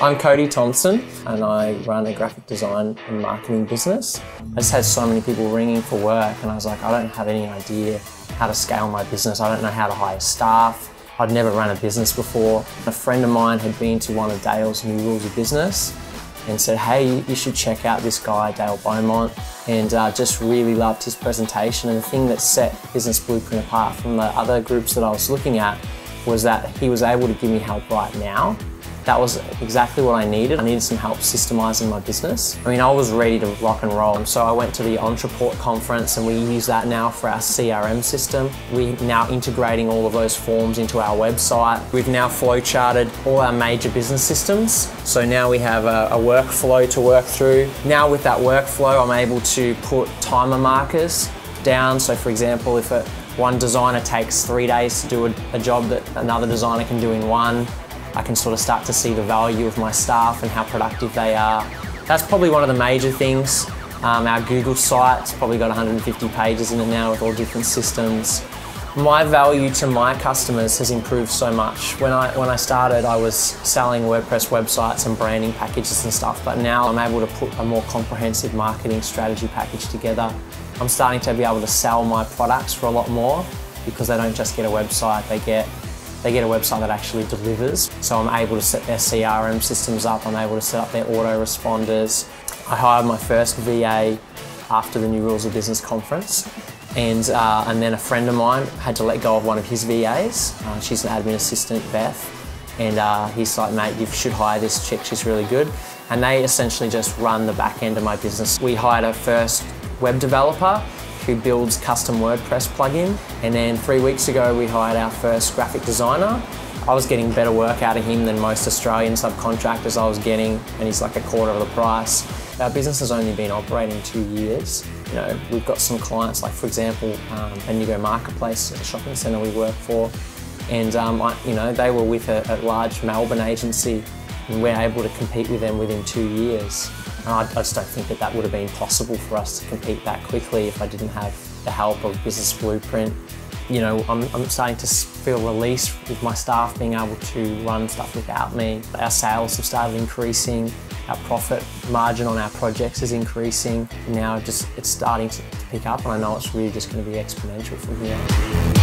I'm Cody Thompson and I run a graphic design and marketing business. I just had so many people ringing for work and I was like, I don't have any idea how to scale my business. I don't know how to hire staff. I'd never run a business before. A friend of mine had been to one of Dale's New Rules of Business and said, hey, you should check out this guy, Dale Beaumont, and just really loved his presentation. And the thing that set Business Blueprint apart from the other groups that I was looking at was that he was able to give me help right now. That was exactly what I needed. I needed some help systemizing my business. I mean, I was ready to rock and roll. So I went to the Entreport conference and we use that now for our CRM system. We're now integrating all of those forms into our website. We've now flowcharted all our major business systems. So now we have a workflow to work through. Now with that workflow, I'm able to put timer markers down. So for example, if one designer takes 3 days to do a job that another designer can do in one, I can sort of start to see the value of my staff and how productive they are. That's probably one of the major things. Our Google site's probably got 150 pages in it now with all different systems. My value to my customers has improved so much. When I started, I was selling WordPress websites and branding packages and stuff, but now I'm able to put a more comprehensive marketing strategy package together. I'm starting to be able to sell my products for a lot more because they don't just get a website, they get a website that actually delivers. So I'm able to set their CRM systems up, I'm able to set up their autoresponders. I hired my first VA after the New Rules of Business conference, and then a friend of mine had to let go of one of his VAs. She's an admin assistant, Beth, and he's like, mate, you should hire this chick, she's really good. And they essentially just run the back end of my business. We hired our first web developer who builds custom WordPress plugin. And then 3 weeks ago, we hired our first graphic designer. I was getting better work out of him than most Australian subcontractors I was getting, and he's like a quarter of the price. Our business has only been operating 2 years. You know, we've got some clients, like for example, Indigo Marketplace, a shopping centre we work for, and you know, they were with a large Melbourne agency, and we're able to compete with them within 2 years. And I just don't think that would have been possible for us to compete that quickly if I didn't have the help of Business Blueprint. You know, I'm starting to feel released with my staff being able to run stuff without me. Our sales have started increasing, our profit margin on our projects is increasing. Now it's starting to pick up, and I know it's really just going to be exponential from here.